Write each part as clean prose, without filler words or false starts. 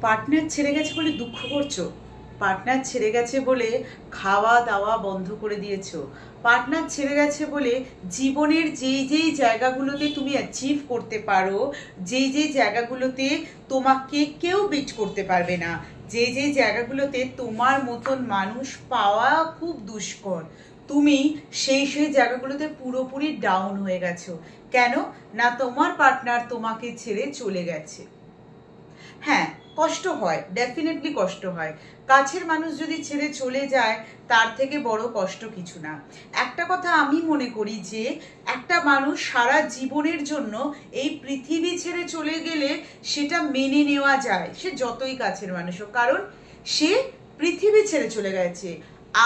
Partner ছেড়ে গেছে বলে দুঃখ করছো, পার্টনার ছেড়ে গেছে বলে খাওয়া দাওয়া বন্ধ করে দিয়েছো, পার্টনার ছেড়ে গেছে বলে জীবনের যেই যেই জায়গাগুলোতে তুমি অ্যাচিভ করতে পারো, যেই যেই জায়গাগুলোতে তোমাকে কেউ বিট করতে পারবে না, যেই যেই জায়গাগুলোতে তোমার মতন মানুষ পাওয়া খুব দুষ্কর, তুমি সেই সেই জায়গাগুলোতে পুরোপুরি ডাউন হয়ে গেছো। কেন না? তোমার পার্টনার তোমাকে ছেড়ে চলে গেছে। হ্যাঁ, কষ্ট হয়, ডেফিনেটলি কষ্ট হয়। কাছের মানুষ যদি ছেড়ে চলে যায় তার থেকে বড় কষ্ট কিছু না। একটা কথা আমি মনে করি যে একটা মানুষ সারা জীবনের জন্য এই পৃথিবী ছেড়ে চলে গেলে সেটা মেনে নেওয়া যায়, সে যতই কাছের মানুষ হোক, কারণ সে পৃথিবী ছেড়ে চলে গেছে,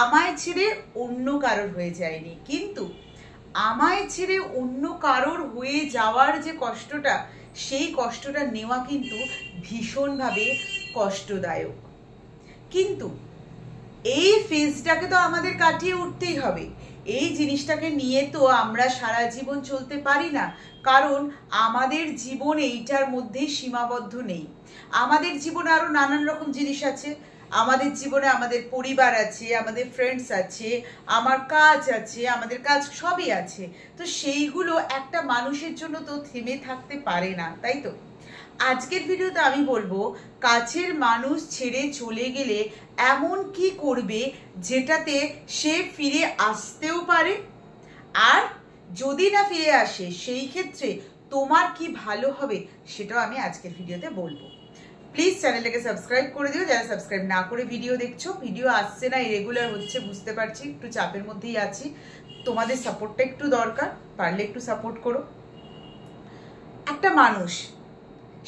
আমায় ছেড়ে অন্য কারোর হয়ে যায়নি। কিন্তু আমায় ছেড়ে অন্য কারোর হয়ে যাওয়ার যে কষ্টটা, সেই কষ্টটা নেওয়া কিন্তু ভীষণভাবে কষ্টদায়ক। কিন্তু এই ফেজটাকে তো আমাদের কাটিয়ে উঠতেই হবে। এই জিনিসটাকে নিয়ে তো আমরা সারা জীবন চলতে পারি না, কারণ আমাদের জীবন এইটার মধ্যেই সীমাবদ্ধ নেই। আমাদের জীবনে আরো নানান রকম জিনিস আছে। আমাদের জীবনে আমাদের পরিবার আছে, আমাদের ফ্রেন্ডস আছে, আমার কাজ আছে, আমাদের কাজ সবই আছে। তো সেইগুলো একটা মানুষের জন্য তো থেমে থাকতে পারে না, তাই তো? আজকের ভিডিওতে আমি বলবো কাছের মানুষ ছেড়ে চলে গেলে এমন কি করবে যেটাতে সে ফিরে আসতেও পারে, আর যদি না ফিরে আসে সেই ক্ষেত্রে তোমার কি ভালো হবে সেটাও আমি আজকের ভিডিওতে বলবো। প্লিজ চ্যানেলটাকে সাবস্ক্রাইব করে দিও যারা সাবস্ক্রাইব না করে ভিডিও দেখছো। ভিডিও আসছে না, ইরেগুলার হচ্ছে, বুঝতে পারছি, একটু চাপের মধ্যেই আছি। তোমাদের সাপোর্টটা একটু দরকার, পারলে একটু সাপোর্ট করো। একটা মানুষ,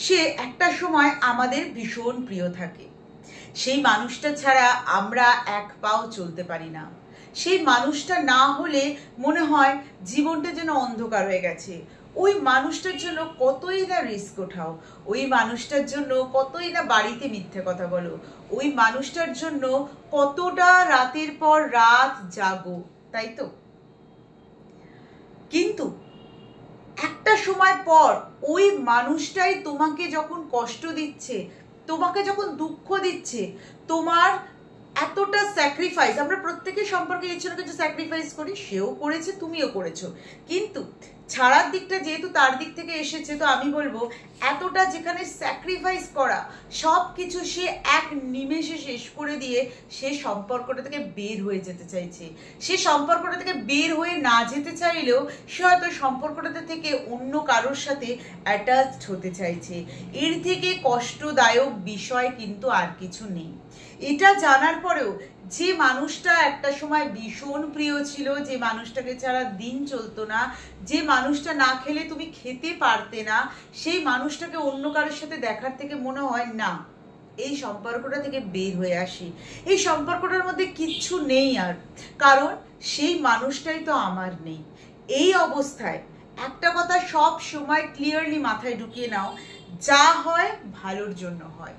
সে একটা সময় আমাদের ভীষণ প্রিয় থাকে, সেই মানুষটা ছাড়া আমরা এক পাও চলতে পারি না। সেই মানুষটা না হলে মনে হয় জীবনটা যেন অন্ধকার হয়ে গেছে। ওই মানুষটার জন্য কতই না রিস্ক ওঠাও, ওই মানুষটার জন্য কতই না বাড়িতে মিথ্যে কথা বলো, ওই মানুষটার জন্য কতটা রাতের পর রাত জাগো, তাই তো? কিন্তু একটা সময় পর ওই মানুষটাই তোমাকে যখন কষ্ট দিচ্ছে, তোমাকে যখন দুঃখ দিচ্ছে, তোমার এতটা স্যাক্রিফাইস, আমরা প্রত্যেকের সম্পর্কে কিছু না কিছু স্যাক্রিফাইস করি, সেও করেছে, তুমিও করেছো, কিন্তু ছাড়ার দিকটা যেহেতু তার দিক থেকে এসেছে, তো আমি বলবো এতটা যেখানে স্যাক্রিফাইস করা সব কিছু সে এক নিমেষে শেষ করে দিয়ে সে সম্পর্কটা থেকে বের হয়ে যেতে চাইছে। সে সম্পর্কটা থেকে বের হয়ে না যেতে চাইলেও সে হয়তো সম্পর্কটা থেকে অন্য কারোর সাথে অ্যাটাচড হতে চাইছে। এর থেকে কষ্টদায়ক বিষয় কিন্তু আর কিছু নেই। এটা জানার পরেও যে মানুষটা একটা সময় ভীষণ প্রিয় ছিল, যে মানুষটাকে ছাড়া দিন চলতো না, যে মানুষটা না খেলে তুমি খেতে পারতে না, সেই মানুষটাকে অন্য কারোর সাথে দেখার থেকে মনে হয় না, এই সম্পর্কটা থেকে বের হয়ে আসি, এই সম্পর্কটার মধ্যে কিচ্ছু নেই আর, কারণ সেই মানুষটাই তো আমার নেই। এই অবস্থায় একটা কথা সব সময় ক্লিয়ারলি মাথায় ঢুকিয়ে নাও, যা হয় ভালোর জন্য হয়,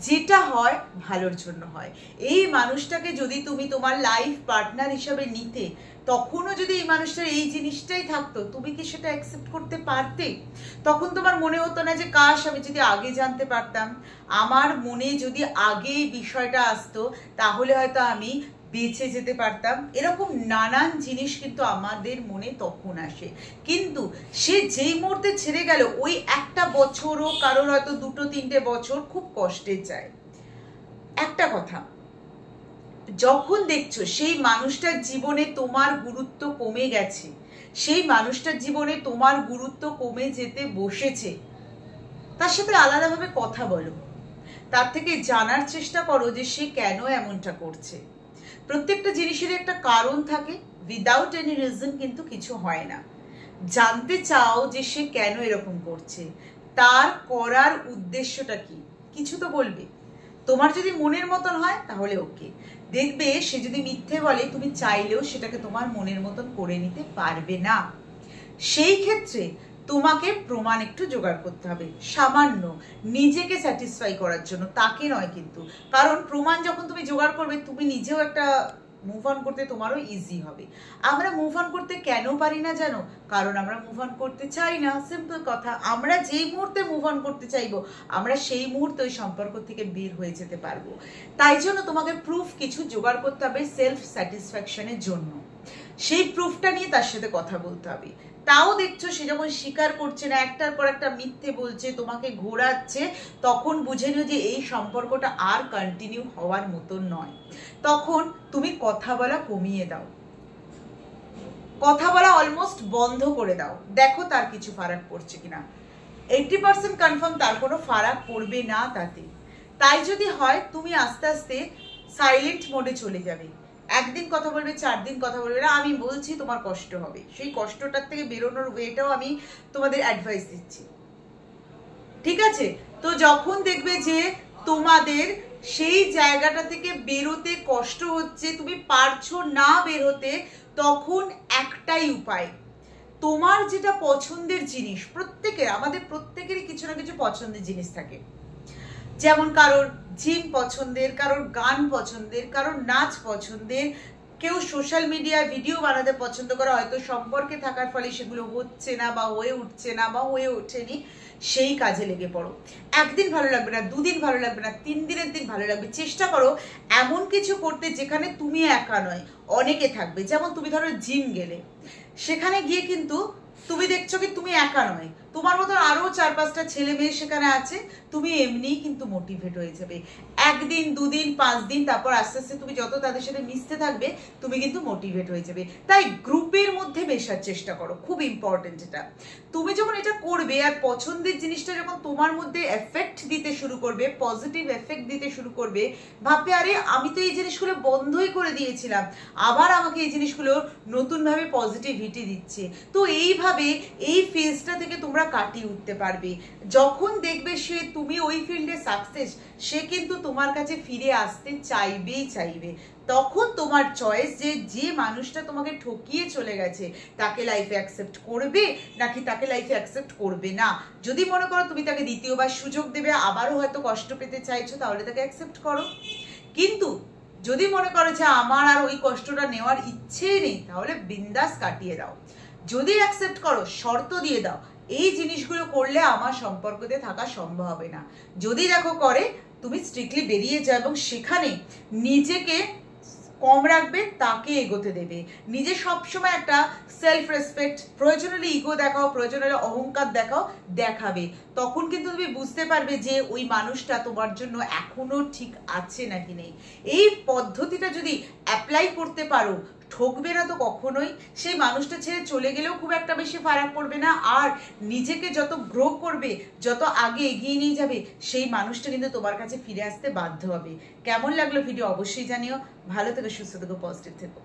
যেটা হয় ভালোর জন্য হয়। এই মানুষটাকে যদি তুমি তোমার লাইফ পার্টনার হিসাবে নিতে, তখনও যদি এই মানুষটার এই জিনিসটাই থাকতো, তুমি কি সেটা অ্যাকসেপ্ট করতে পারতে? তখন তোমার মনে হতো না যে কাশ আমি যদি আগে জানতে পারতাম, আমার মনে যদি আগে এই বিষয়টা আসতো, তাহলে হয়তো আমি বেঁচে যেতে পারতাম। এরকম নানান জিনিস কিন্তু আমাদের মনে তখন আসে। কিন্তু সে যেই মুহূর্তে ছেড়ে গেল, ওই একটা বছরও, কারোর হয়তো 2-3 বছর খুব কষ্টের যায়। একটা কথা, যখন দেখছো সেই মানুষটার জীবনে তোমার গুরুত্ব কমে গেছে, সেই মানুষটার জীবনে তোমার গুরুত্ব কমে যেতে বসেছে, তার সাথে আলাদাভাবে কথা বলো, তার থেকে জানার চেষ্টা করো যে সে কেন এমনটা করছে। প্রত্যেকটা জিনিসের একটা কারণ থাকে, উইদাউট এনি রিজন কিন্তু কিছু হয় না। জানতে চাও যে সে কেন এরকম করছে, তার করার উদ্দেশ্যটা কি, কিছু তো বলবে। তোমার যদি মনের মতন হয় তাহলে ওকে, দেখবে সে যদি মিথ্যে বলে তুমি চাইলেও সেটাকে তোমার মনের মতন করে নিতে পারবে না। সেই ক্ষেত্রে তোমাকে প্রমাণ একটু জোগাড় করতে হবে, সামান্য নিজেকে স্যাটিসফাই করার জন্য, তাকে নয় কিন্তু। কারণ প্রমাণ যখন তুমি জোগাড় করবে, তুমি নিজেও একটা মুভ অন করতে তোমারও ইজি হবে। আমরা মুভ অন করতে কেন পারি না জানো? কারণ আমরা মুভ অন করতে চাই না। সিম্পল কথা। আমরা যেই মুহূর্তে মুভ অন করতে চাইবো আমরা সেই মুহূর্তে ওই সম্পর্ক থেকে বের হয়ে যেতে পারবো। তাই জন্য তোমাকে প্রুফ কিছু জোগাড় করতে হবে সেলফ স্যাটিসফ্যাকশনের জন্য। সেই প্রুফটা নিয়ে তার সাথে কথা বলতে হবে। তাও দেখছো সে যখন স্বীকার করছে না, একটার পর একটা মিথ্যে বলছে, তোমাকে ঘোরাচ্ছে, তখন বুঝে নিও যে এই সম্পর্কটা আর কন্টিনিউ হওয়ার মতন নয়। তখন তুমি কথা বলা কমিয়ে দাও, কথা বলা অলমোস্ট বন্ধ করে দাও, দেখো তার কিছু ফারাক পড়ছে কিনা। 80% কনফার্ম তার কোনো ফারাক পড়বে না তাতে। তাই যদি হয় তুমি আস্তে আস্তে সাইলেন্ট মোডে চলে যাবে। একদিন কথা বলবে, 4 দিন কথা বলবে না। আমি বলছি তোমার কষ্ট হবে, সেই কষ্টটার থেকে বেরোনোর ওয়েটাও আমি তোমাদের অ্যাডভাইস দিচ্ছি, ঠিক আছে? তো যখন দেখবে যে তোমাদের সেই জায়গাটা থেকে বেরোতে কষ্ট হচ্ছে, তুমি পারছো না বের হতে, তখন একটাই উপায়, তোমার যেটা পছন্দের জিনিস, প্রত্যেকের, আমাদের প্রত্যেকেরই কিছু না কিছু পছন্দের জিনিস থাকে। যেমন কারোর জিম পছন্দের, কারোর গান পছন্দের, কারোর নাচ পছন্দের, কেউ সোশ্যাল মিডিয়ায় ভিডিও বানাতে পছন্দ করে, হয়তো সম্পর্কে থাকার ফলে সেগুলো হচ্ছে না বা হয়ে উঠছে না বা হয়ে ওঠেনি, সেই কাজে লেগে পড়ো। একদিন ভালো লাগবে না, 2 দিন ভালো লাগবে না, 3 দিনের দিন ভালো লাগবে। চেষ্টা করো এমন কিছু করতে যেখানে তুমি একা নয়, অনেকে থাকবে। যেমন তুমি ধরো জিম গেলে, সেখানে গিয়ে কিন্তু তুমি দেখছো কি তুমি একা নয়, তোমার মতো আরো 4-5টা ছেলে মেয়ে সেখানে আছে, তুমি এমনিই কিন্তু মোটিভেট হয়ে যাবে। 1 দিন, 2 দিন, 5 দিন, তারপর আস্তে আস্তে তুমি যত তাদের সাথে মিশতে থাকবে তুমি কিন্তু মোটিভেট হয়ে যাবে। তাই গ্রুপের মধ্যে মেশার চেষ্টা করো, খুব ইম্পর্টেন্ট এটা। তুমি যখন এটা করবে আর পছন্দের জিনিসটা যখন তোমার মধ্যে এফেক্ট দিতে শুরু করবে, পজিটিভ এফেক্ট দিতে শুরু করবে, ভাববে আরে আমি তো এই জিনিসগুলো বন্ধই করে দিয়েছিলাম, আবার আমাকে এই জিনিসগুলো নতুনভাবে পজিটিভিটি দিচ্ছে। তো এইভাবে এই ফেজটা থেকে তোমরা কাটিয়ে উঠতে পারবে। যখন দেখবে সে, তুমি ওই ফিল্ডে সাকসেস, সে কিন্তু তোমার কাছে ফিরে আসতে চাইবেই চাইবে। তখন তোমার চয়েস যে মানুষটা তোমাকে ঠকিয়ে চলে গেছে তাকে লাইফে অ্যাকসেপ্ট করবে নাকি তাকে লাইফে অ্যাকসেপ্ট করবে না। যদি মনে করো তুমি তাকে দ্বিতীয়বার সুযোগ দেবে, আবারও হয়তো কষ্ট পেতে চাইছো, তাহলে তাকে অ্যাকসেপ্ট করো। কিন্তু যদি মনে করো যে আমার আর ওই কষ্টটা নেওয়ার ইচ্ছেই নেই, তাহলে বিন্দাস কাটিয়ে দাও। যদি অ্যাকসেপ্ট করো, শর্ত দিয়ে দাও, এই জিনিসগুলো করলে আমার সম্পর্কতে থাকা সম্ভব হবে না। যদি দেখো করে, তুমি স্ট্রিক্টলি বেরিয়ে যাও এবং সেখানে নিজেকে কম রাখবে, তাকে এগোতে দেবে। নিজে সবসময় একটা সেলফ রেসপেক্ট, প্রয়োজন হলে ইগো দেখাও, প্রয়োজন হলে অহংকার দেখাবে। তখন কিন্তু তুমি বুঝতে পারবে যে ওই মানুষটা তোমার জন্য এখনো ঠিক আছে নাকি নেই। এই পদ্ধতিটা যদি অ্যাপ্লাই করতে পারো, ঠকবে না তো কখনোই। সেই মানুষটা ছেড়ে চলে গেলেও খুব একটা বেশি ফারাক পড়বে না। আর নিজেকে যত গ্রো করবে, যত আগে এগিয়ে নিয়ে যাবে, সেই মানুষটা কিন্তু তোমার কাছে ফিরে আসতে বাধ্য হবে। কেমন লাগলো ভিডিও অবশ্যই জানিও। ভালো থেকো, সুস্থ থেকো, পজিটিভ থেকো।